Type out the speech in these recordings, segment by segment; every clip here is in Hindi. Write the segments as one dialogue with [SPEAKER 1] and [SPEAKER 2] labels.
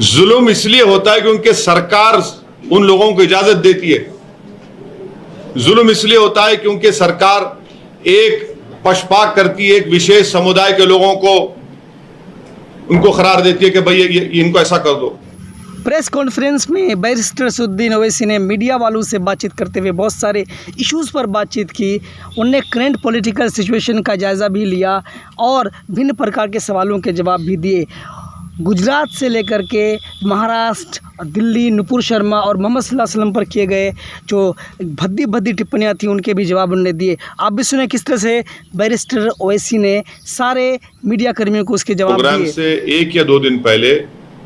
[SPEAKER 1] जुल्म इसलिए होता है क्योंकि सरकार उन लोगों को इजाजत देती है। जुल्म इसलिए होता है क्योंकि सरकार एक पक्षपात करती है, एक विशेष समुदाय के लोगों को उनको करार देती है कि भाई ये इनको ऐसा कर दो।
[SPEAKER 2] प्रेस कॉन्फ्रेंस में बैरिस्टर असदुद्दीन ओवैसी ने मीडिया वालों से बातचीत करते हुए बहुत सारे इश्यूज़ पर बातचीत की। उन्होंने करंट पॉलिटिकल सिचुएशन का जायज़ा भी लिया और भिन्न प्रकार के सवालों के जवाब भी दिए। गुजरात से लेकर के महाराष्ट्र, दिल्ली, नुपुर शर्मा और मोहम्मद सल्लल्लाहु अलैहि वसल्लम पर किए गए जो भद्दी भद्दी टिप्पणियाँ थी उनके भी जवाब उन्होंने दिए। आप भी सुने किस तरह से बैरिस्टर ओवैसी ने सारे मीडिया कर्मियों को उसके जवाब दिए।
[SPEAKER 1] प्रोग्राम से 1 या 2 दिन पहले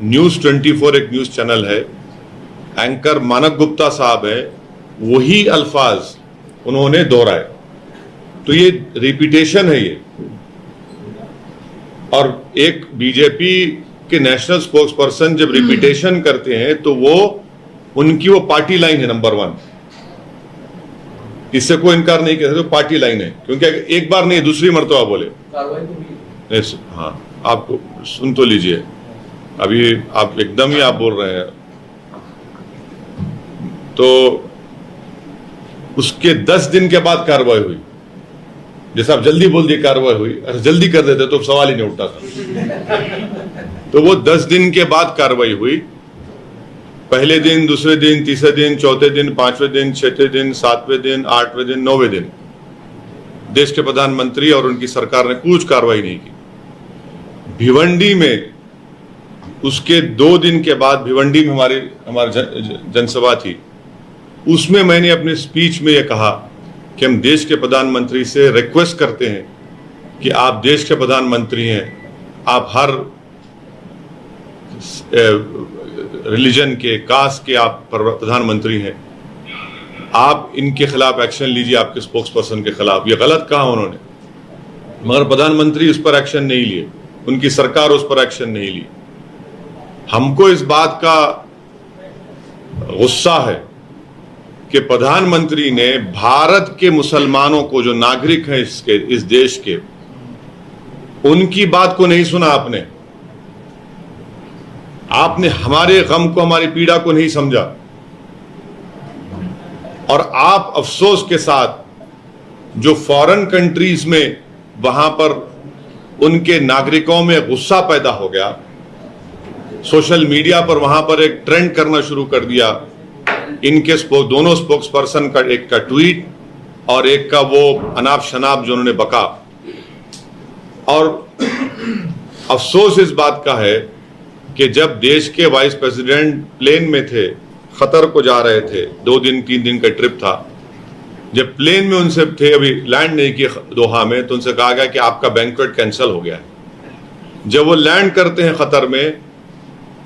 [SPEAKER 1] न्यूज़ 24 एक न्यूज़ चैनल है, एंकर मानक गुप्ता साहब है, वही अल्फाज उन्होंने दोहराए। तो ये रिपीटेशन है ये। और एक बीजेपी के नेशनल स्पोक्स पर्सन जब रिपीटेशन करते हैं तो उनकी वो पार्टी लाइन है नंबर 1। इससे कोई इनकार नहीं कर सकते, तो पार्टी लाइन है, क्योंकि एक बार नहीं दूसरी मर्तबा बोले। हाँ, आप सुन तो लीजिए, अभी आप एकदम ही आप बोल रहे हैं। तो उसके 10 दिन के बाद कार्रवाई हुई। जैसे आप जल्दी बोल दिए कार्रवाई हुई, अरे जल्दी कर देते तो सवाल ही नहीं उठता था। तो वो 10 दिन के बाद कार्रवाई हुई। पहले दिन, दूसरे दिन, तीसरे दिन, चौथे दिन, 5वें दिन, 6वें दिन, 7वें दिन, 8वें दिन, 9वें दिन देश के प्रधानमंत्री और उनकी सरकार ने कुछ कार्रवाई नहीं की। भिवंडी में उसके 2 दिन के बाद भिवंडी में हमारी जनसभा थी। उसमें मैंने अपने स्पीच में यह कहा कि हम देश के प्रधानमंत्री से रिक्वेस्ट करते हैं कि आप देश के प्रधानमंत्री हैं, आप हर रिलीजन के, कास्ट के आप प्रधानमंत्री हैं, आप इनके खिलाफ एक्शन लीजिए, आपके स्पोक्स पर्सन के खिलाफ। ये गलत कहा उन्होंने, मगर प्रधानमंत्री उस पर एक्शन नहीं लिए, उनकी सरकार उस पर एक्शन नहीं ली। हमको इस बात का गुस्सा है कि प्रधानमंत्री ने भारत के मुसलमानों को, जो नागरिक हैं इस देश के, उनकी बात को नहीं सुना। आपने हमारे गम को, हमारी पीड़ा को नहीं समझा। और आप अफसोस के साथ जो फॉरेन कंट्रीज में वहां पर उनके नागरिकों में गुस्सा पैदा हो गया, सोशल मीडिया पर वहां पर एक ट्रेंड करना शुरू कर दिया। इनके दोनों स्पोक्स पर्सन का, एक का ट्वीट और एक का वो अनाप शनाप जो उन्होंने बका। और अफसोस इस बात का है कि जब देश के वाइस प्रेसिडेंट प्लेन में थे, खतर को जा रहे थे, 2 दिन 3 दिन का ट्रिप था, जब प्लेन में उनसे थे, अभी लैंड नहीं किए दोहा में, तो उनसे कहा गया कि आपका बैंक्वेट कैंसिल हो गया है। जब वो लैंड करते हैं खतर में,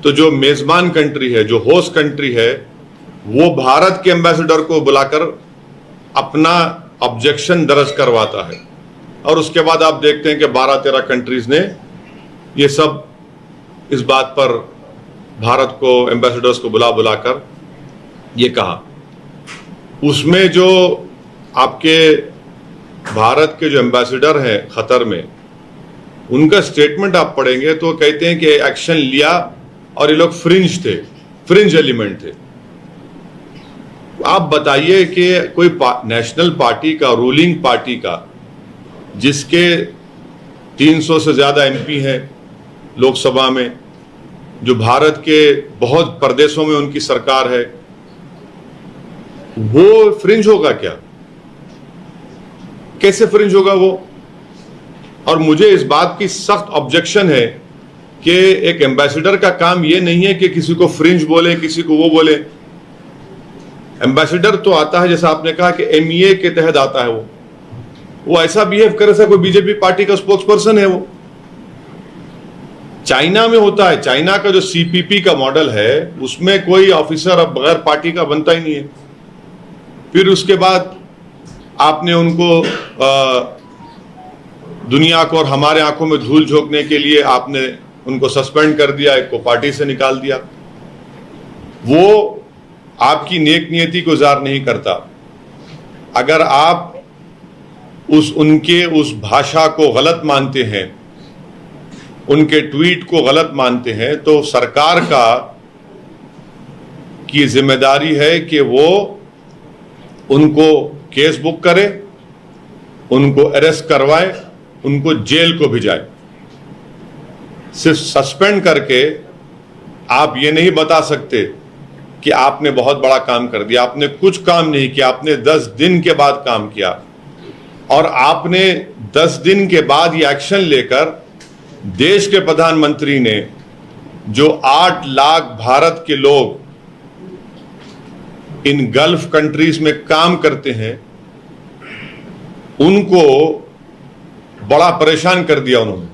[SPEAKER 1] तो जो मेजबान कंट्री है, जो होस्ट कंट्री है, वो भारत के एम्बेसडर को बुलाकर अपना ऑब्जेक्शन दर्ज करवाता है। और उसके बाद आप देखते हैं कि 12-13 कंट्रीज ने ये सब इस बात पर भारत को, एम्बेसडर्स को बुलाकर ये कहा। उसमें जो आपके भारत के जो एम्बेसडर हैं खतर में, उनका स्टेटमेंट आप पढ़ेंगे तो कहते हैं कि एक्शन लिया और ये लोग फ्रिंज थे, फ्रिंज एलिमेंट थे। आप बताइए कि कोई नेशनल पार्टी का, रूलिंग पार्टी का, जिसके 300 से ज्यादा एमपी हैं लोकसभा में, जो भारत के बहुत प्रदेशों में उनकी सरकार है, वो फ्रिंज होगा क्या? कैसे फ्रिंज होगा वो? और मुझे इस बात की सख्त ऑब्जेक्शन है कि एक एम्बेसडर का काम ये नहीं है कि किसी को फ्रिंज बोले, किसी को वो बोले। एम्बेसडर तो आता है, जैसा आपने कहा कि एमईए के तहत आता है, वो ऐसा बिहेव करे जैसा कोई बीजेपी पार्टी का स्पोक्स पर्सन है। वो चाइना में होता है, चाइना का जो सीपीपी का मॉडल है, उसमें कोई ऑफिसर अब बगैर पार्टी का बनता ही नहीं है। फिर उसके बाद आपने उनको दुनिया को और हमारे आंखों में धूल झोंकने के लिए आपने उनको सस्पेंड कर दिया, एक को पार्टी से निकाल दिया। वो आपकी नेक नियति को ज़ाहिर नहीं करता। अगर आप उनके उस भाषा को गलत मानते हैं उनके ट्वीट को गलत मानते हैं तो सरकार की जिम्मेदारी है कि वो उनको केस बुक करे, उनको अरेस्ट करवाए, उनको जेल को भिजाए। सिर्फ सस्पेंड करके आप ये नहीं बता सकते कि आपने बहुत बड़ा काम कर दिया। आपने कुछ काम नहीं किया, आपने 10 दिन के बाद काम किया, और आपने 10 दिन के बाद ये एक्शन लेकर देश के प्रधानमंत्री ने जो 8 लाख भारत के लोग इन गल्फ कंट्रीज में काम करते हैं उनको बड़ा परेशान कर दिया उन्होंने।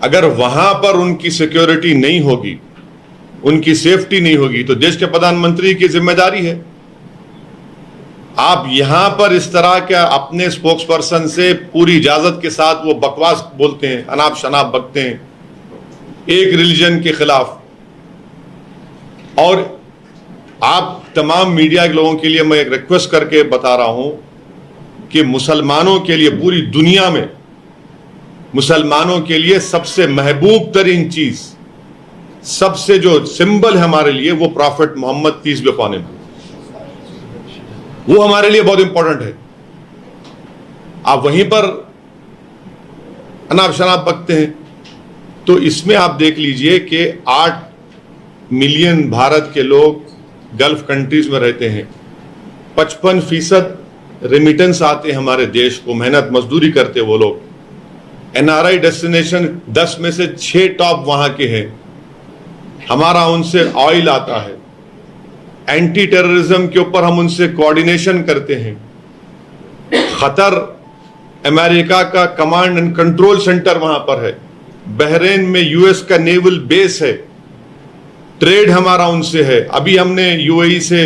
[SPEAKER 1] अगर वहां पर उनकी सिक्योरिटी नहीं होगी, उनकी सेफ्टी नहीं होगी, तो देश के प्रधानमंत्री की जिम्मेदारी है। आप यहां पर इस तरह के अपने स्पोक्स पर्सन से पूरी इजाजत के साथ वो बकवास बोलते हैं, अनाप शनाप बकते हैं एक रिलीजन के खिलाफ। और आप तमाम मीडिया के लोगों के लिए मैं एक रिक्वेस्ट करके बता रहा हूं कि मुसलमानों के लिए, पूरी दुनिया में मुसलमानों के लिए सबसे महबूब तरीन चीज, सबसे जो सिंबल है हमारे लिए, वो prophet Mohammad peace be upon him, वो हमारे लिए बहुत इंपॉर्टेंट है। आप वहीं पर अनाप शनाप बकते हैं। तो इसमें आप देख लीजिए कि 8 मिलियन भारत के लोग गल्फ कंट्रीज में रहते हैं, 55% रेमिटेंस आते हैं हमारे देश को, मेहनत मजदूरी करते वो लोग। एनआरआई डेस्टिनेशन 10 में से 6 टॉप वहां के हैं। हमारा उनसे ऑयल आता है, एंटी टेररिज्म के ऊपर हम उनसे कोऑर्डिनेशन करते हैं। खतर अमेरिका का कमांड एंड कंट्रोल सेंटर वहां पर है, बहरीन में यूएस का नेवल बेस है, ट्रेड हमारा उनसे है। अभी हमने यूएई से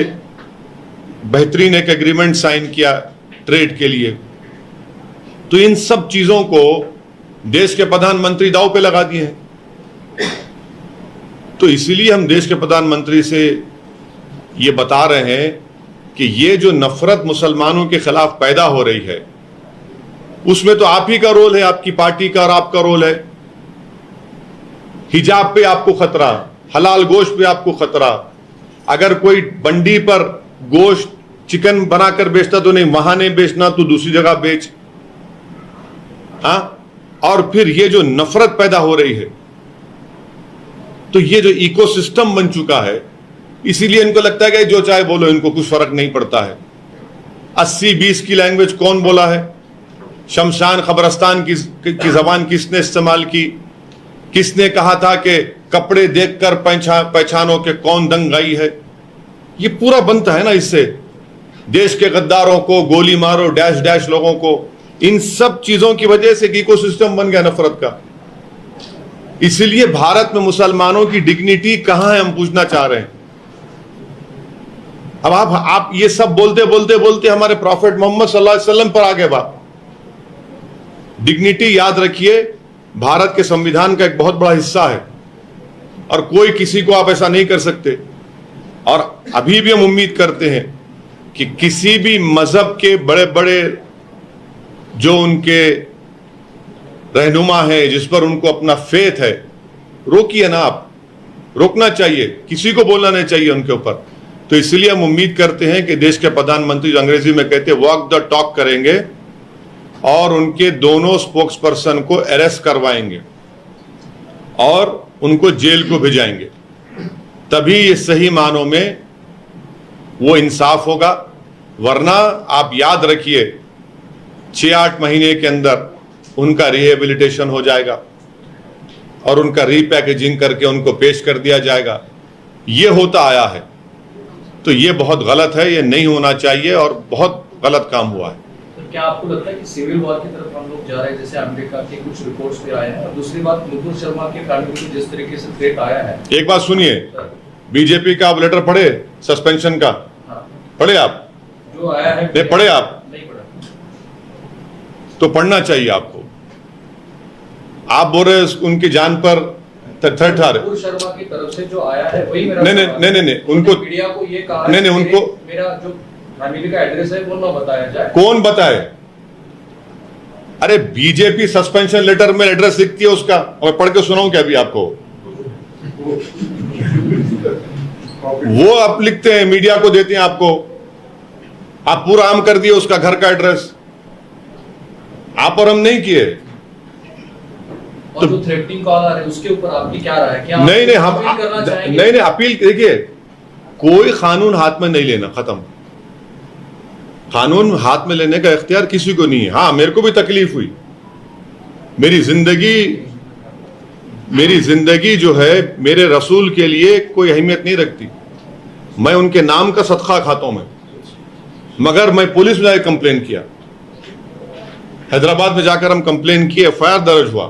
[SPEAKER 1] बेहतरीन एक एग्रीमेंट साइन किया ट्रेड के लिए। तो इन सब चीजों को देश के प्रधानमंत्री दांव पे लगा दिए हैं। तो इसीलिए हम देश के प्रधानमंत्री से ये बता रहे हैं कि ये जो नफरत मुसलमानों के खिलाफ पैदा हो रही है, उसमें तो आप ही का रोल है, आपकी पार्टी का और आपका रोल है। हिजाब पे आपको खतरा, हलाल गोश्त पे आपको खतरा। अगर कोई बंडी पर गोश्त चिकन बनाकर बेचता तो नहीं, वहां नहीं बेचना तो दूसरी जगह बेच। हाँ, और फिर ये जो नफरत पैदा हो रही है, तो ये जो इकोसिस्टम बन चुका है, इसीलिए इनको लगता है कि जो चाहे बोलो, इनको कुछ फर्क नहीं पड़ता है। 80-20 की लैंग्वेज कौन बोला है? शमशान खबरस्तान की जबान किसने इस्तेमाल की? किसने कहा था कि कपड़े देखकर पहचानो के कौन दंगाई है? ये पूरा बनता है ना इससे। देश के गद्दारों को गोली मारो, डैश डैश लोगों को, इन सब चीजों की वजह से इकोसिस्टम बन गया नफरत का। इसलिए भारत में मुसलमानों की डिग्निटी कहां है, हम पूछना चाह रहे हैं। अब आप ये सब बोलते बोलते बोलते हमारे प्रॉफिट मोहम्मद सल्लल्लाहु अलैहि वसल्लम पर आ गए बात। डिग्निटी याद रखिए, भारत के संविधान का एक बहुत बड़ा हिस्सा है और कोई किसी को आप ऐसा नहीं कर सकते। और अभी भी हम उम्मीद करते हैं कि किसी भी मजहब के बड़े बड़े जो उनके रहनुमा है, जिस पर उनको अपना फेथ है, रोकिए ना आप, रोकना चाहिए, किसी को बोलना नहीं चाहिए उनके ऊपर। तो इसलिए हम उम्मीद करते हैं कि देश के प्रधानमंत्री, जो अंग्रेजी में कहते हैं वॉक द टॉक, करेंगे और उनके दोनों स्पोक्स पर्सन को अरेस्ट करवाएंगे और उनको जेल को भेजाएंगे। तभी ये सही मानों में वो इंसाफ होगा। वरना आप याद रखिए, 6-8 महीने के अंदर उनका रिहेबिलिटेशन हो जाएगा और उनका रीपैकेजिंग करके उनको पेश कर दिया जाएगा। ये होता आया है, तो ये बहुत गलत है, ये नहीं होना चाहिए और बहुत गलत काम हुआ है।
[SPEAKER 3] तो क्या आपको लगता है कि सिविल वॉर की तरफ हम लोग जा रहे हैं, जैसे अमेरिका के कुछ रिपोर्ट्स पे आए हैं? और दूसरी बात, नुपुर शर्मा के फैमिली को जिस तरीके से थ्रेट आया है।
[SPEAKER 1] एक बात सुनिए, बीजेपी का आप लेटर पढ़े सस्पेंशन का?
[SPEAKER 3] हाँ।
[SPEAKER 1] पढ़े आप?
[SPEAKER 3] जो आया है
[SPEAKER 1] नहीं पढ़े आप?
[SPEAKER 3] नहीं पढ़ा।
[SPEAKER 1] तो पढ़ना चाहिए आपको। आप बोल रहे उनकी जान पर थ्रेट आ रहे।
[SPEAKER 3] नुपुर शर्मा की तरफ से जो आया है वही मेरा
[SPEAKER 1] नहीं, उनको
[SPEAKER 3] मीडिया को ये कहा
[SPEAKER 1] नहीं, उनको
[SPEAKER 3] मेरा जो फैमिली का एड्रेस है वो ना बताया जाए।
[SPEAKER 1] कौन बताए? अरे बीजेपी सस्पेंशन लेटर में एड्रेस लिखती है उसका, मैं पढ़ के सुनाऊं क्या अभी आपको? वो आप लिखते हैं, मीडिया को देते हैं आपको, आप पूरा आम कर दिए उसका घर का एड्रेस, आप और हम नहीं किए।
[SPEAKER 3] और जो थ्रेटनिंग कॉल आ रहे हैं उसके ऊपर आपकी क्या राय है? क्या
[SPEAKER 1] नहीं नहीं, हम
[SPEAKER 3] अपील करना चाहेंगे?
[SPEAKER 1] नहीं अपील देखिए, कोई कानून हाथ में नहीं लेना, खत्म। कानून हाथ में लेने का इख्तियार किसी को नहीं है। हाँ, मेरे को भी तकलीफ हुई, मेरी जिंदगी जो है मेरे रसूल के लिए कोई अहमियत नहीं रखती। मैं उनके नाम का सदका खाता हूं मगर मैं पुलिस में जाकर कंप्लेन किया, हैदराबाद में जाकर हम कंप्लेन किए, एफआईआर दर्ज हुआ।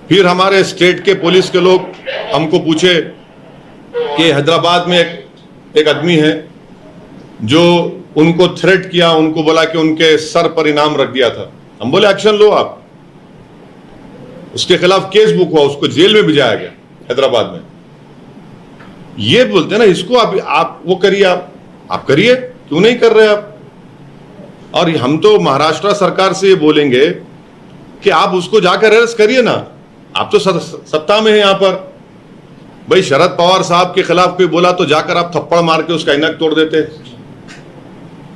[SPEAKER 1] फिर हमारे स्टेट के पुलिस के लोग हमको पूछे कि हैदराबाद में एक आदमी है जो उनको थ्रेट किया, उनको बोला कि उनके सर पर इनाम रख दिया था। हम बोले एक्शन लो आप, उसके खिलाफ केस बुक हुआ, उसको जेल में भिजाया गया हैदराबाद में। ये बोलते हैं ना, इसको आप वो करिए, आप करिए, क्यों नहीं कर रहे आप? और हम तो महाराष्ट्र सरकार से ये बोलेंगे कि आप उसको जाकर अरेस्ट करिए ना, आप तो सत्ता में है यहां पर। भाई शरद पवार साहब के खिलाफ कोई बोला तो जाकर आप थप्पड़ मार के उसका इनक तोड़ देते।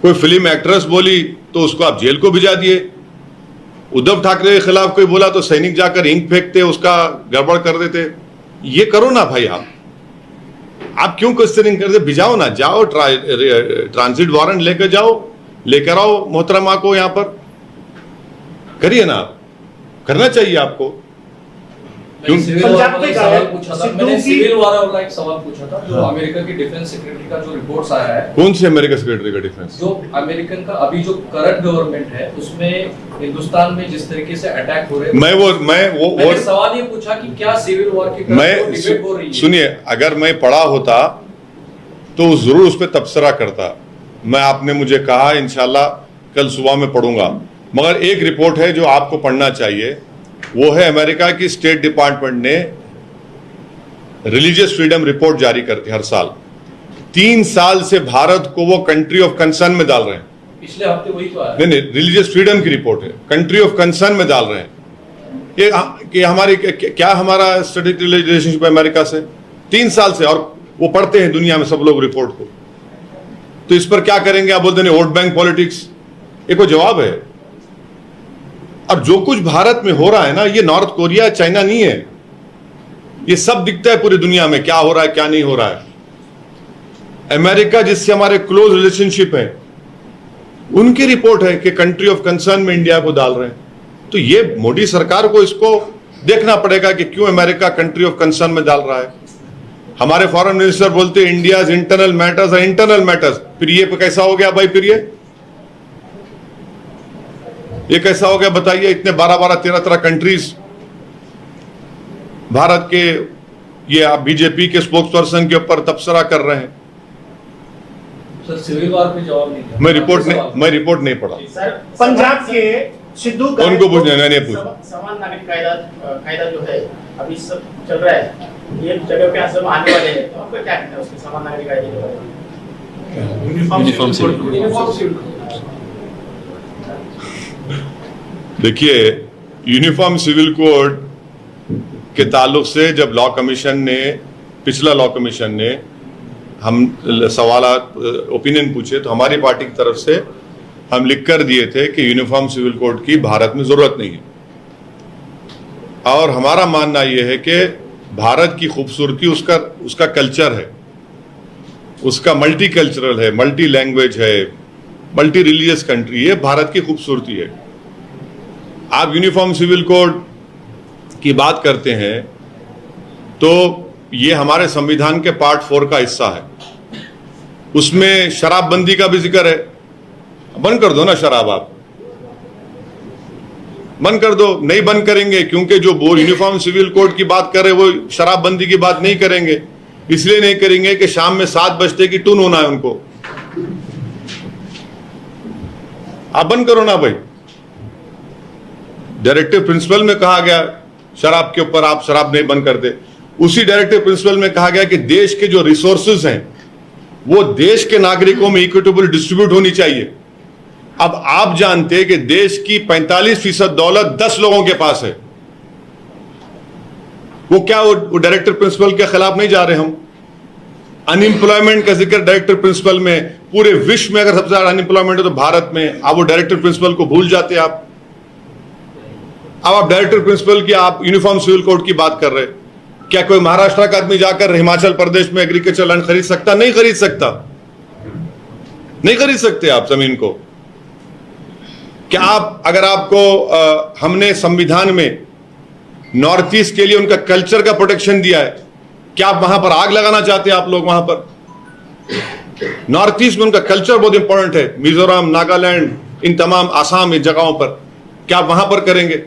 [SPEAKER 1] कोई फिल्म एक्ट्रेस बोली तो उसको आप जेल को भिजा दिए। उद्धव ठाकरे के खिलाफ कोई बोला तो सैनिक जाकर इंक फेंकते, उसका गड़बड़ कर देते। ये करो ना भाई, आप क्यों क्वेश्चनिंग करते? भिजाओ ना, जाओ ट्रांजिट वारंट लेकर जाओ, लेकर आओ मोहतरमा को यहां पर, करिए ना, करना चाहिए आपको।
[SPEAKER 3] मैंने सिविल वाला एक सवाल पूछा था, जो अमेरिका की डिफेंस सेक्रेटरी का जो रिपोर्ट्स आया है।
[SPEAKER 1] कौन से अमेरिका सेक्रेटरी का डिफेंस?
[SPEAKER 3] जो अमेरिकन का अभी जो करंट गवर्नमेंट है उसमें हिंदुस्तान में जिस तरीके से अटैक हो रहे हैं, मैंने सवाल ये पूछा कि क्या सिविल वॉर की डिबेट हो रही है?
[SPEAKER 1] सुनिए, अगर मैं पढ़ा होता तो जरूर उस पर तबसरा करता। मैं, आपने मुझे कहा इंशाल्लाह कल सुबह में पढ़ूंगा, मगर एक रिपोर्ट है जो आपको पढ़ना चाहिए, वो है अमेरिका की स्टेट डिपार्टमेंट ने रिलीजियस फ्रीडम रिपोर्ट जारी करती है हर साल। 3 साल से भारत को वो कंट्री ऑफ कंसर्न में डाल रहे हैं।
[SPEAKER 3] पिछले हफ्ते वही तो आया।
[SPEAKER 1] नहीं, रिलीजियस फ्रीडम की रिपोर्ट है, कंट्री ऑफ कंसर्न में डाल रहे हैं। कि हमारी क्या हमारा स्ट्रेटेजिक रिलेशनशिप अमेरिका से 3 साल से, और वो पढ़ते हैं दुनिया में सब लोग रिपोर्ट को। तो इस पर क्या करेंगे? आप बोलते हैं वोट बैंक पॉलिटिक्स, एक वो जवाब है। अब जो कुछ भारत में हो रहा है ना, ये नॉर्थ कोरिया चाइना नहीं है, ये सब दिखता है पूरी दुनिया में क्या हो रहा है क्या नहीं हो रहा है। अमेरिका जिससे हमारे क्लोज रिलेशनशिप है, उनकी रिपोर्ट है कि कंट्री ऑफ कंसर्न में इंडिया को डाल रहे हैं। तो ये मोदी सरकार को इसको देखना पड़ेगा कि क्यों अमेरिका कंट्री ऑफ कंसर्न में डाल रहा है। हमारे फॉरेन मिनिस्टर बोलते हैं इंडियाज इंटरनल मैटर्स है, इंटरनल मैटर्स। फिर ये कैसा हो गया भाई? फिर ये कैसा हो गया बताइए? इतने 12-12, 13-13 कंट्रीज भारत के, ये आप बीजेपी के स्पोक्स पर्सन के ऊपर तबसरा कर रहे हैं।
[SPEAKER 3] सर सिविल वॉर पे जवाब नहीं था।
[SPEAKER 1] मैं रिपोर्ट नहीं पढ़ा।
[SPEAKER 4] सर पंजाब के सिद्धू
[SPEAKER 1] उनको पूछना, नहीं पूछ।
[SPEAKER 4] समान नागरिक कायदा जो है अभी सब चल रहा है, ये जगह पे सब आने वाले हैं, तो आपका क्या कहना है उसके समान नागरिक कायदे के बारे में? Uniform civil.
[SPEAKER 1] देखिए, यूनिफॉर्म सिविल कोड के ताल्लुक से जब लॉ कमीशन ने, पिछला लॉ कमीशन ने हम सवालात ओपिनियन पूछे तो हमारी पार्टी की तरफ से हम लिख कर दिए थे कि यूनिफॉर्म सिविल कोड की भारत में जरूरत नहीं है। और हमारा मानना यह है कि भारत की खूबसूरती उसका कल्चर है, उसका मल्टी कल्चरल है, मल्टी लैंग्वेज है, मल्टी रिलीजियस कंट्री है, भारत की खूबसूरती है। आप यूनिफॉर्म सिविल कोड की बात करते हैं तो ये हमारे संविधान के पार्ट 4 का हिस्सा है। उसमें शराबबंदी का भी जिक्र है। बंद कर दो ना शराब, आप बंद कर दो। नहीं बंद करेंगे क्योंकि जो वो यूनिफॉर्म सिविल कोड की बात कर रहे वो शराबबंदी की बात नहीं करेंगे। इसलिए नहीं करेंगे कि शाम में 7 बजते की टून होना है उनको। आप बंद करो ना भाई। डायरेक्टिव प्रिंसिपल में कहा गया शराब के ऊपर आप शराब नहीं बंद करते। उसी डायरेक्टिव प्रिंसिपल में कहा गया कि देश के जो रिसोर्सेज हैं वो देश के नागरिकों में इक्विटेबल डिस्ट्रीब्यूट होनी चाहिए। अब आप जानते हैं कि देश की 45% दौलत 10 लोगों के पास है। वो क्या वो डायरेक्टर प्रिंसिपल के खिलाफ नहीं जा रहे हम। अनएम्प्लॉयमेंट का जिक्र डायरेक्टर प्रिंसिपल में, पूरे विश्व में अगर सबसे ज्यादा अनएम्प्लॉयमेंट है तो भारत में, आप वो डायरेक्टर प्रिंसिपल को भूल जाते आप। अब आप डायरेक्टर प्रिंसिपल की, आप यूनिफॉर्म सिविल कोड की बात कर रहे। क्या कोई महाराष्ट्र का आदमी जाकर हिमाचल प्रदेश में एग्रीकल्चर लैंड खरीद सकता? नहीं खरीद सकता, नहीं खरीद सकते आप जमीन को। क्या आप, अगर आपको हमने संविधान में नॉर्थ ईस्ट के लिए उनका कल्चर का प्रोटेक्शन दिया है, क्या आप वहां पर आग लगाना चाहते हैं? आप लोग वहां पर नॉर्थ ईस्ट में उनका कल्चर बहुत इंपॉर्टेंट है, मिजोरम, नागालैंड, इन तमाम आसाम, इन जगहों पर, क्या आप वहां पर करेंगे?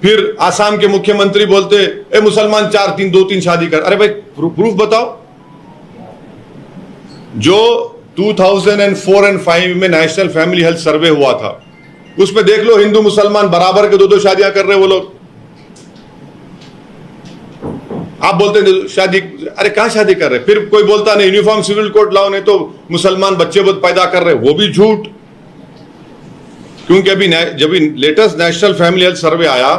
[SPEAKER 1] फिर आसाम के मुख्यमंत्री बोलते ए मुसलमान 2-3 शादी कर। अरे भाई प्रूफ बताओ। जो 2004 और 5 में नेशनल फैमिली हेल्थ सर्वे हुआ था, उसमें देख लो हिंदू मुसलमान बराबर के 2-2 शादियां कर रहे हैं वो लोग। आप बोलते हैं शादी, अरे कहां शादी कर रहे? फिर कोई बोलता नहीं यूनिफॉर्म सिविल कोड लाओ, नहीं तो मुसलमान बच्चे बहुत पैदा कर रहे, वो भी झूठ। क्योंकि अभी जब latest national family health survey आया,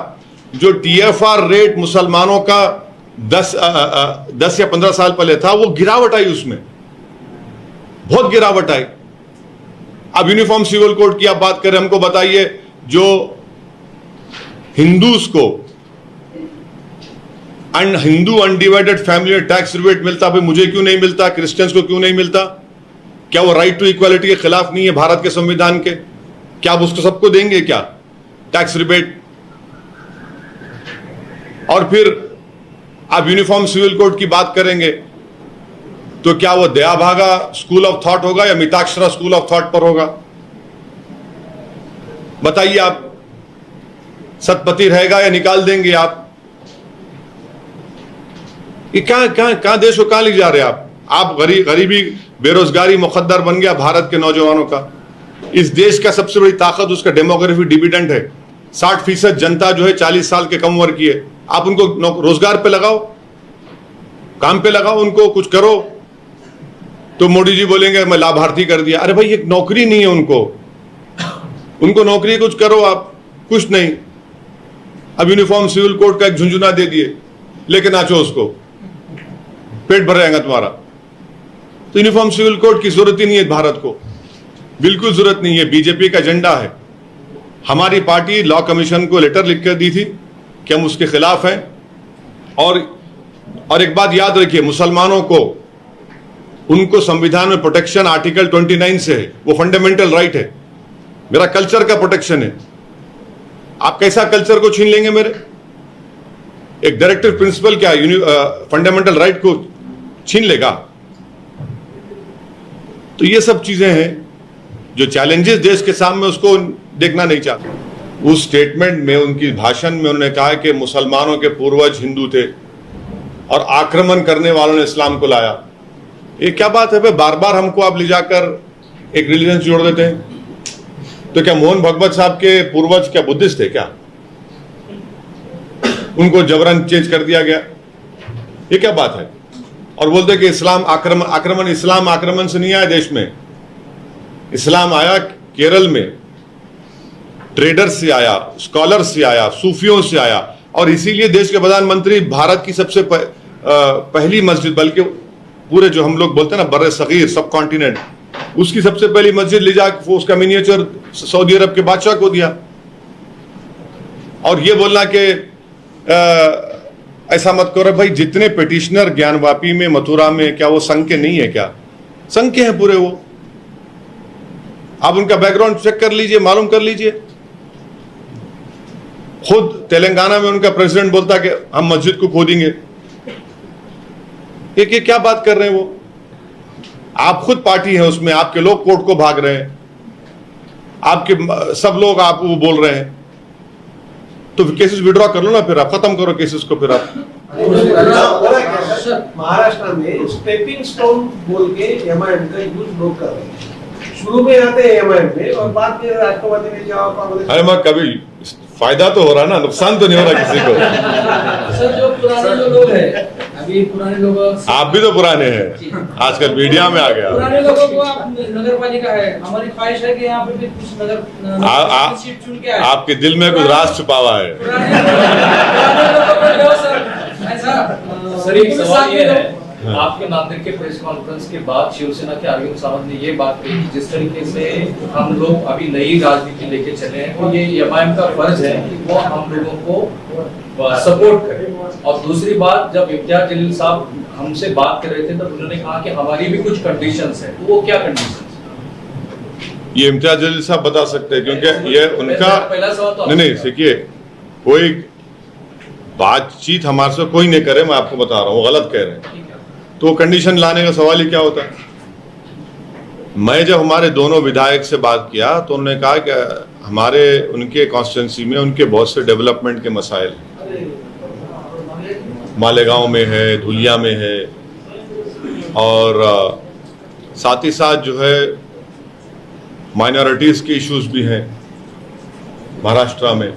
[SPEAKER 1] जो TFR रेट मुसलमानों का 10 या 15 साल पहले था, वो गिरावट आई, उसमें बहुत गिरावट आई। अब यूनिफॉर्म सिविल कोड की आप बात करें, हमको बताइए, जो हिंदूज को Hindu undivided family tax rebate मिलता, भाई मुझे क्यों नहीं मिलता? क्रिश्चियंस को क्यों नहीं मिलता? क्या वो राइट टू इक्वालिटी के खिलाफ नहीं है भारत के संविधान के? क्या आप उसको सबको देंगे क्या टैक्स रिबेट? और फिर आप यूनिफॉर्म सिविल कोड की बात करेंगे तो क्या वो दयाभागा स्कूल ऑफ थॉट होगा या मिताक्षरा स्कूल ऑफ थॉट पर होगा? बताइए आप, सतपति रहेगा या निकाल देंगे आप? ये कहां देश को कहां ले जा रहे हैं आप? गरीबी, बेरोजगारी मुकद्दर बन गया भारत के नौजवानों का। इस देश का सबसे बड़ी ताकत उसका डेमोग्राफी डिविडेंड है। 60% जनता जो है 40 साल के कम उम्र की है। आप उनको रोजगार पे लगाओ, काम पे लगाओ, उनको कुछ करो। तो मोदी जी बोलेंगे मैं लाभार्थी कर दिया। अरे भाई, एक नौकरी नहीं है उनको नौकरी कुछ करो आप, कुछ नहीं। अब यूनिफॉर्म सिविल कोड का एक झुंझुना दे दिए, लेके नाचो उसको, पेट भर जाएगा तुम्हारा। तो यूनिफॉर्म सिविल कोड की जरूरत ही नहीं है भारत को, बिल्कुल जरूरत नहीं है। बीजेपी का एजेंडा है। हमारी पार्टी लॉ कमीशन को लेटर लिखकर दी थी कि हम उसके खिलाफ हैं। और एक बात याद रखिए, मुसलमानों को उनको संविधान में प्रोटेक्शन आर्टिकल 29 से है, वो फंडामेंटल राइट है। मेरा कल्चर का प्रोटेक्शन है। आप कैसा कल्चर को छीन लेंगे मेरे? एक डायरेक्टर प्रिंसिपल क्या फंडामेंटल राइट को छीन लेगा? तो ये सब चीजें हैं जो चैलेंजेस देश के सामने, उसको देखना नहीं चाहते। उस स्टेटमेंट में, उनकी भाषण में उन्होंने कहा कि मुसलमानों के पूर्वज हिंदू थे और आक्रमण करने वालों ने इस्लाम को लाया। ये क्या बात है भाई? बार बार हमको आप ले जाकर एक रिलीजन जोड़ देते हैं। तो क्या मोहन भागवत साहब के पूर्वज क्या बुद्धिस्ट थे क्या? उनको जबरन चेंज कर दिया गया, ये क्या बात है? और बोलते कि इस्लाम आक्रमण इस्लाम आक्रमण से नहीं आया देश में। इस्लाम आया केरल में, ट्रेडर्स से आया, स्कॉलर्स से आया, सूफियों से आया। और इसीलिए देश के प्रधानमंत्री भारत की सबसे पहली मस्जिद, बल्कि पूरे जो हम लोग बोलते हैं ना बर्रे सगीर, सब कॉन्टिनेंट, उसकी सबसे पहली मस्जिद ले जाकर उसका मिनिएचर सऊदी अरब के बादशाह को दिया। और ये बोलना कि ऐसा मत करो भाई, जितने पिटिशनर ज्ञानवापी में, मथुरा में, क्या वो संघ के नहीं है क्या? संघ के हैं पूरे वो। आप उनका बैकग्राउंड चेक कर लीजिए, मालूम कर लीजिए। खुद तेलंगाना में उनका प्रेसिडेंट बोलता कि हम मस्जिद को खोदेंगे। ये क्या बात कर रहे हैं वो? आप खुद पार्टी है उसमें, आपके लोग कोर्ट को भाग रहे हैं, आपके सब लोग आप वो बोल रहे हैं। तो केसेस विड्रॉ कर लो ना, फिर आप खत्म करो केसेस को। फिर आप
[SPEAKER 5] महाराष्ट्र में स्टेपिंग स्टोन बोल के एमआईएम का यूज लोग कर रहे हैं। शुरू में आते हैं एमआईएम में और बाद में राष्ट्रवादी में जवाब।
[SPEAKER 1] अरे मैं कभी फायदा तो हो रहा ना, नुकसान तो नहीं हो रहा किसी को।
[SPEAKER 3] सर, जो पुराने जो लोग हैं अभी पुराने लोग,
[SPEAKER 1] आप भी तो पुराने हैं, आजकल मीडिया में आ गया।
[SPEAKER 3] पुराने लोगों को आप नगर पालिका है, हमारी ख्वाहिश है कि यहाँ पे भी कुछ नगर सीट चुन के आए।
[SPEAKER 1] आपके दिल में कुछ राज छुपा हुआ है।
[SPEAKER 3] पुराने लोगों को जो सर ऐसा सर, एक सवाल ये है, आपके नांदेड़ के प्रेस कॉन्फ्रेंस के बाद शिवसेना के अरविंद सावंत ने ये बात कही कि जिस तरीके से हम लोग अभी नई राजनीति लेके चले हैं, तो ये एमआईएम का फर्ज है कि वो हम लोगों को सपोर्ट करे। और दूसरी बात, जब इम्तियाज जलील साहब हमसे बात कर रहे थे तब उन्होंने कहा कि हमारी भी कुछ कंडीशंस है, तो वो क्या कंडीशंस?
[SPEAKER 1] ये इम्तियाज जलील साहब बता सकते हैं, क्योंकि ये उनका
[SPEAKER 3] पहला सवाल तो
[SPEAKER 1] नहीं देखिए, कोई बातचीत हमारे से कोई नहीं करे, मैं आपको बता रहा हूँ, गलत कह रहे हैं, तो कंडीशन लाने का सवाल ही क्या होता है। मैं जब हमारे दोनों विधायक से बात किया तो उन्होंने कहा कि हमारे उनके कॉन्स्टिट्यूंसी में उनके बहुत से डेवलपमेंट के मसाइल, मालेगांव में है, धुलिया में है, और साथ ही साथ जो है माइनॉरिटीज के इश्यूज भी हैं महाराष्ट्र में।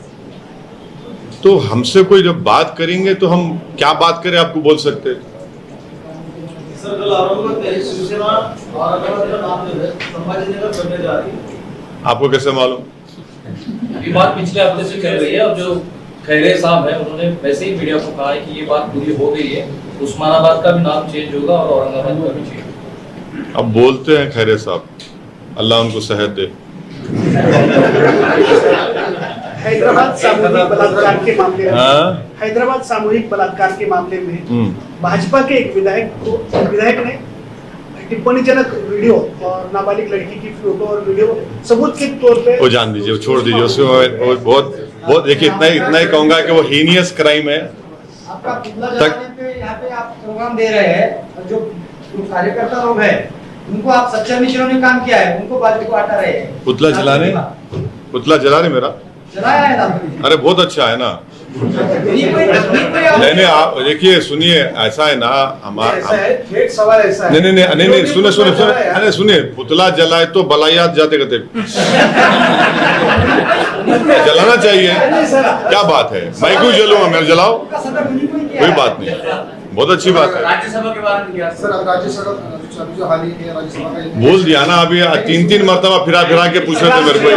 [SPEAKER 1] तो हमसे कोई जब बात करेंगे तो हम क्या बात करें, आपको बोल सकते हैं।
[SPEAKER 5] सर, कल औरंगाबाद में शिवसेना औरंगाबाद का नाम जो है संभाजीनगर बनने जा रही है, आपको
[SPEAKER 1] कैसे मालूम?
[SPEAKER 3] ये बात पिछले हफ्ते से चल रही है, और जो खैरे साहब है उन्होंने वैसे ही मीडिया को कहा है कि ये बात पूरी हो गई है, उस्मानाबाद का भी नाम चेंज होगा और औरंगाबाद का भी चेंज।
[SPEAKER 1] अब बोलते हैं खैरे साहब, अल्लाह उनको सेहत दे।
[SPEAKER 6] हैदराबाद सामूहिक बलात्कार के मामले में, हैदराबाद सामूहिक बलात्कार के मामले में भाजपा के एक विधायक ने टिप्पणीजनक वीडियो और नाबालिग लड़की की फोटो और वीडियो सबूत के तौर पे, वो
[SPEAKER 1] जान दीजिए, छोड़ दीजिए उसको। बहुत देखिए, इतना ही कहूंगा कि वो हीनियस क्राइम है।
[SPEAKER 7] आपका पुतला जलाने पे यहाँ पे आप प्रोग्राम दे रहे हैं, और जो कार्यकर्ता लोग हैं उनको आप सच्चा मिश्रों ने काम किया है, उनको बाजू को हटा रहे हैं।
[SPEAKER 1] पुतला जला रहे मेरा
[SPEAKER 7] जलाया है ना?
[SPEAKER 1] अरे बहुत अच्छा है ना। नहीं आप देखिए, सुनिए, ऐसा है ना, हमारा
[SPEAKER 5] सवाल ऐसा है।
[SPEAKER 1] नहीं सुनिए, सुनिए, पुतला जलाए तो बलायात जाते करते जलाना चाहिए, क्या बात है, मैं क्यों जलूंगा, मैं जलाओ, कोई बात नहीं, बहुत अच्छी बात है।
[SPEAKER 3] राज्यसभा के बारे में क्या
[SPEAKER 7] सर? राज्यसभा जो हाल ही में राज्यसभा का
[SPEAKER 1] बोल दिया ना, अभी 3 मरतबा फिरा के पूछ रहे थे मेरे को।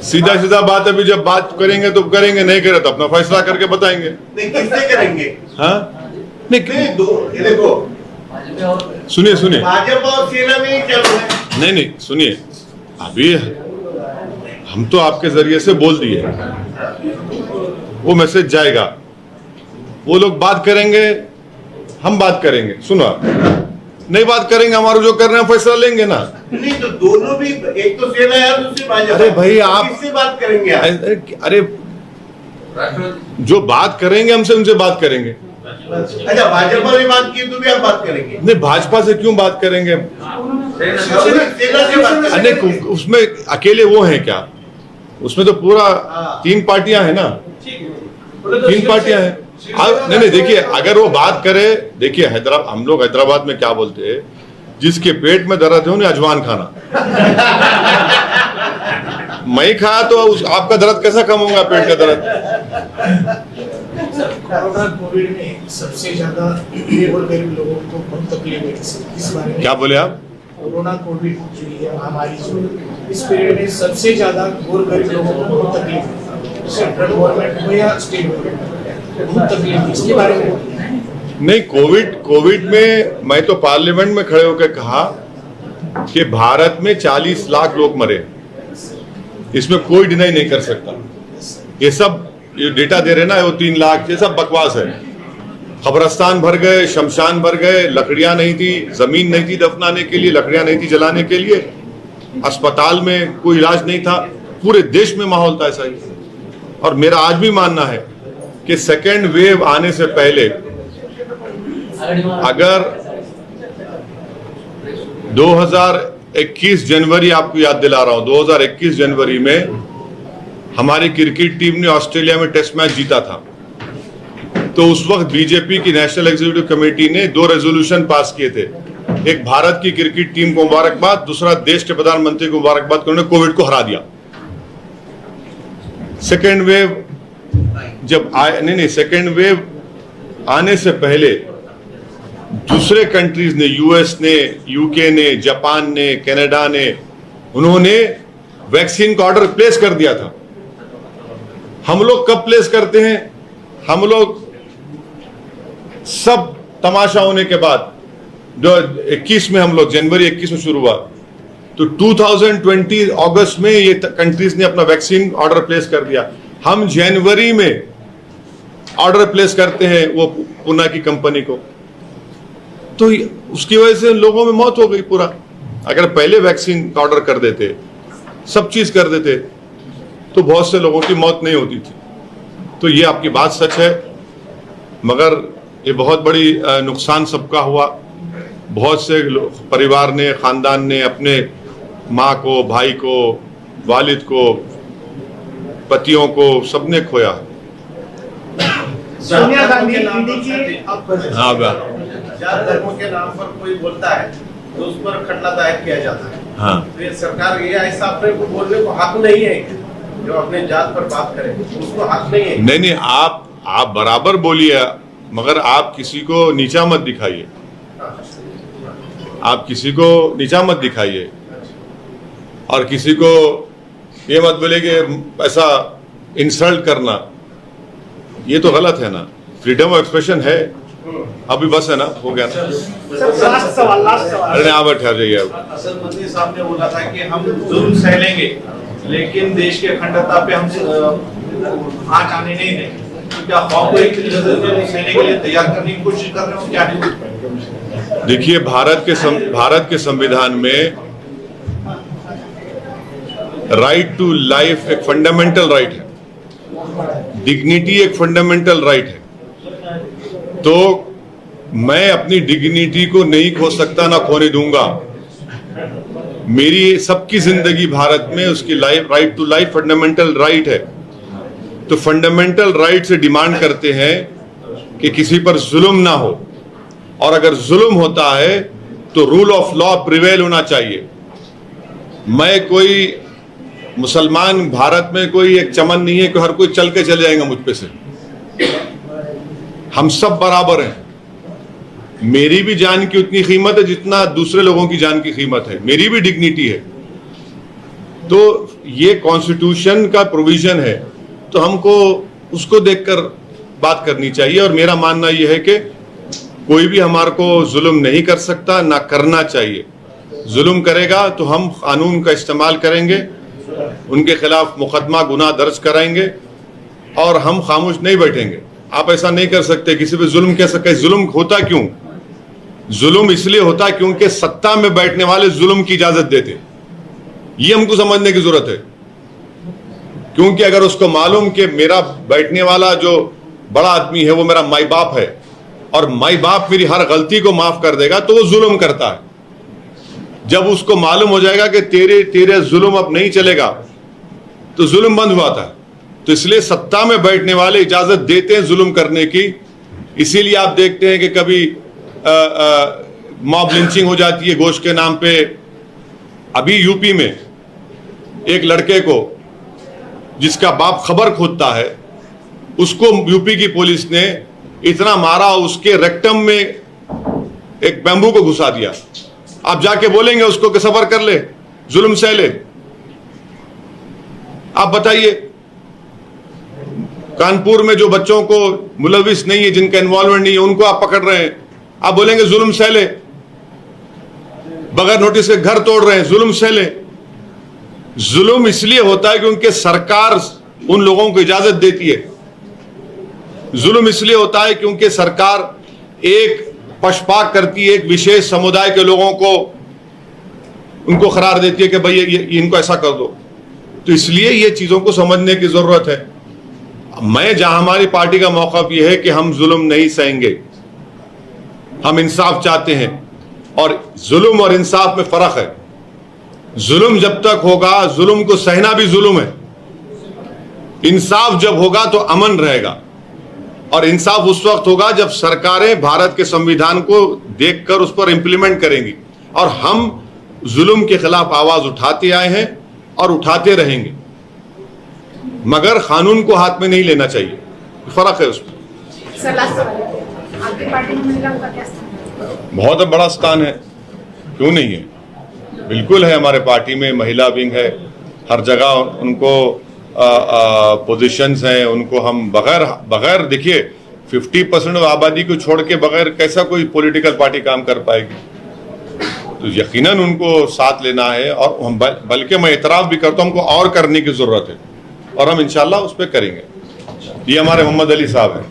[SPEAKER 1] सीधा बात, अभी जब बात करेंगे तो करेंगे, नहीं करे तो अपना फैसला करके बताएंगे।
[SPEAKER 8] किससे करेंगे?
[SPEAKER 1] हाँ
[SPEAKER 8] नहीं देखो,
[SPEAKER 1] सुनिए,
[SPEAKER 8] भाजपा और सेना में ही चल रहा है।
[SPEAKER 1] नहीं सुनिए, अभी हम तो आपके जरिए से बोल दिए, वो मैसेज जाएगा, वो लोग बात करेंगे, हम बात करेंगे, सुनो, नहीं बात करेंगे, हमारा जो कर रहे हैं फैसला लेंगे ना।
[SPEAKER 8] नहीं तो दोनों भी, एक तो सेना है, दूसरी भाजपा।
[SPEAKER 1] अरे भाई, आप
[SPEAKER 8] किससे बात करेंगे?
[SPEAKER 1] अरे जो बात करेंगे हमसे, उनसे बात करेंगे।
[SPEAKER 8] अच्छा, भाजपा ने बात की तो भी आप बात करेंगे?
[SPEAKER 1] नहीं, भाजपा से क्यों बात करेंगे? अरे उसमें अकेले वो हैं क्या? उसमें तो पूरा 3 पार्टियां हैं ना, 3 पार्टियां हैं। नहीं देखिए, अगर वो बात करे, देखिए हम लोग हैदराबाद में क्या बोलते हैं, जिसके पेट में दर्द है उन्हें अजवान खाना। मैं खाया तो आपका दर्द कैसा कम होगा, पेट का दर्द?
[SPEAKER 6] कोरोना कोविड में सबसे ज्यादा गरीब लोगों को बहुत तकलीफ है, इस बारे में
[SPEAKER 1] क्या बोले आप?
[SPEAKER 6] कोरोना कोविड जो है महामारी, जो इस पीरियड में सबसे ज्यादा गरीब लोगों को बहुत तकलीफ है, सेंट्रल गवर्नमेंट हो या स्टेट गवर्नमेंट, बहुत तकलीफ है, इसके बारे में।
[SPEAKER 1] नहीं, कोविड में मैं तो पार्लियामेंट में खड़े होकर कहा कि भारत में 40 लाख लोग मरे, इसमें कोई डिनाई नहीं कर सकता। ये सब ये डेटा दे रहे ना, वो 3 लाख, ये सब बकवास है। कब्रिस्तान भर गए, शमशान भर गए, लकड़ियां नहीं थी, जमीन नहीं थी दफनाने के लिए, लकड़ियां नहीं थी जलाने के लिए, अस्पताल में कोई इलाज नहीं था, पूरे देश में माहौल था ऐसा ही। और मेरा आज भी मानना है कि सेकेंड वेव आने से पहले अगर 2021 जनवरी, आपको याद दिला रहा हूं, 2021 जनवरी में हमारी क्रिकेट टीम ने ऑस्ट्रेलिया में टेस्ट मैच जीता था, तो उस वक्त बीजेपी की नेशनल एग्जीक्यूटिव कमेटी ने 2 रेजोल्यूशन पास किए थे एक भारत की क्रिकेट टीम को मुबारकबाद, दूसरा देश के प्रधानमंत्री को मुबारकबाद कि उन्होंने कोविड को हरा दिया। सेकेंड वेव जब आए, नहीं, सेकेंड वेव आने से पहले दूसरे कंट्रीज ने, यूएस ने, यूके ने, जापान ने, कनाडा ने, उन्होंने वैक्सीन का ऑर्डर प्लेस कर दिया था। हम लोग कब प्लेस करते हैं? हम लोग सब तमाशा होने के बाद, जो 21 में हम लोग जनवरी 21 में शुरू हुआ, तो 2020 अगस्त में ये कंट्रीज ने अपना वैक्सीन ऑर्डर प्लेस कर दिया। हम जनवरी में ऑर्डर प्लेस करते हैं वो पुणे की कंपनी को, तो उसकी वजह से लोगों में मौत हो गई पूरा। अगर पहले वैक्सीन का ऑर्डर कर देते, सब चीज कर देते, तो बहुत से लोगों की मौत नहीं होती थी। तो ये आपकी बात सच है, मगर ये बहुत बड़ी नुकसान सबका हुआ। बहुत से परिवार ने, खानदान ने अपने माँ को, भाई को, वालिद को, पतियों को, सबने खोया।
[SPEAKER 6] सोनिया गांधी ईडी की
[SPEAKER 1] हाँ,
[SPEAKER 8] जात धर्म के नाम पर कोई बोलता है तो उस पर खटला दायर किया जाता है।
[SPEAKER 1] हाँ,
[SPEAKER 8] तो ये सरकार ये ऐसा अपने को बोलने को हक नहीं है, जो अपने जात पर बात करे उसको हक नहीं है।
[SPEAKER 1] नहीं, आप बराबर बोलिए, मगर आप किसी को नीचा मत दिखाइए। आप किसी को नीचा मत दिखाइए और किसी को ये मत बोले कि ऐसा इंसल्ट करना, ये तो गलत है ना। फ्रीडम ऑफ एक्सप्रेशन है। अभी बस है ना, हो गया ना।
[SPEAKER 6] लास्ट सवाल
[SPEAKER 1] अरे आप ठहर जाइए। अब
[SPEAKER 9] असल मंत्री साहब ने बोला था कि हम जुल्म सह लेंगे, लेकिन देश की अखंडता पे हम आँच आने नहीं देंगे। तो क्या कौम को एक जुल्म सहने के लिए तैयार करने की कोशिश कर रहे हो क्या नहीं?
[SPEAKER 1] देखिए, भारत के संविधान में राइट टू लाइफ एक फंडामेंटल राइट है, डिग्निटी एक फंडामेंटल राइट है। तो मैं अपनी डिग्निटी को नहीं खो सकता, ना खोने दूंगा। मेरी सबकी जिंदगी भारत में उसकी life, right to life fundamental right है। तो फंडामेंटल राइट से डिमांड करते हैं कि किसी पर जुल्म ना हो, और अगर जुल्म होता है तो रूल ऑफ लॉ प्रिवेल होना चाहिए। मैं कोई मुसलमान, भारत में कोई एक चमन नहीं है कि हर कोई चल के चले जाएगा मुझ पे से। हम सब बराबर हैं। मेरी भी जान की उतनी कीमत है जितना दूसरे लोगों की जान की कीमत है, मेरी भी डिग्निटी है। तो ये कॉन्स्टिट्यूशन का प्रोविजन है, तो हमको उसको देखकर बात करनी चाहिए। और मेरा मानना यह है कि कोई भी हमारे को जुल्म नहीं कर सकता, ना करना चाहिए। जुल्म करेगा तो हम कानून का इस्तेमाल करेंगे, उनके खिलाफ मुकदमा, गुनाह दर्ज कराएंगे, और हम खामोश नहीं बैठेंगे। आप ऐसा नहीं कर सकते किसी पे जुल्म कह सकते। जुल्म होता क्यों? जुल्म इसलिए होता क्योंकि सत्ता में बैठने वाले जुल्म की इजाजत देते। ये हमको समझने की जरूरत है, क्योंकि अगर उसको मालूम कि मेरा बैठने वाला जो बड़ा आदमी है वो मेरा माई बाप है, और माई बाप मेरी हर गलती को माफ कर देगा, तो वो जुल्म करता है। जब उसको मालूम हो जाएगा कि तेरे जुल्म अब नहीं चलेगा, तो जुल्म बंद हुआ था। तो इसलिए सत्ता में बैठने वाले इजाजत देते हैं जुल्म करने की। इसीलिए आप देखते हैं कि कभी मॉब लिंचिंग हो जाती है गोश्त के नाम पे। अभी यूपी में एक लड़के को, जिसका बाप खबर खोदता है, उसको यूपी की पुलिस ने इतना मारा, उसके रेक्टम में एक बैम्बू को घुसा दिया। आप जाके बोलेंगे उसको कि सबर कर ले, जुल्म सह ले? आप बताइए, कानपुर में जो बच्चों को मुलविस नहीं है, जिनका इन्वॉल्वमेंट नहीं है, उनको आप पकड़ रहे हैं, आप बोलेंगे जुल्म सह ले? बगैर नोटिस के घर तोड़ रहे हैं, जुल्म सह ले? जुल्म इसलिए होता है क्योंकि सरकार उन लोगों को इजाजत देती है। जुल्म इसलिए होता है क्योंकि सरकार एक पक्षपात करती है, एक विशेष समुदाय के लोगों को उनको करार देती है कि भाई ये इनको ऐसा कर दो। तो इसलिए ये चीजों को समझने की जरूरत है। हमारी पार्टी का मौक़िफ़ यह है कि हम जुल्म नहीं सहेंगे, हम इंसाफ चाहते हैं। और जुल्म और इंसाफ में फर्क है। जुल्म जब तक होगा, जुल्म को सहना भी जुल्म है। इंसाफ जब होगा तो अमन रहेगा। और इंसाफ उस वक्त होगा जब सरकारें भारत के संविधान को देखकर उस पर इंप्लीमेंट करेंगी। और हम जुल्म के खिलाफ आवाज उठाते आए हैं और उठाते रहेंगे, मगर कानून को हाथ में नहीं लेना चाहिए। फर्क है उसमें।
[SPEAKER 10] सर लास्ट सवाल, आपकी पार्टी में महिलाओं का क्या स्थान है?
[SPEAKER 1] बहुत बड़ा स्थान है, क्यों नहीं है, बिल्कुल है। हमारे पार्टी में महिला विंग है, हर जगह उनको पोजीशंस हैं, उनको हम बगैर देखिए 50% आबादी को छोड़ के बगैर कैसा कोई पॉलिटिकल पार्टी काम कर पाएगी। तो यकीनन उनको साथ लेना है, और हम बल्कि मैं इतराफ भी करता हूं, हमको और करने की जरूरत है, और हम इंशाल्लाह उस पर करेंगे। ये हमारे मोहम्मद अली साहब हैं।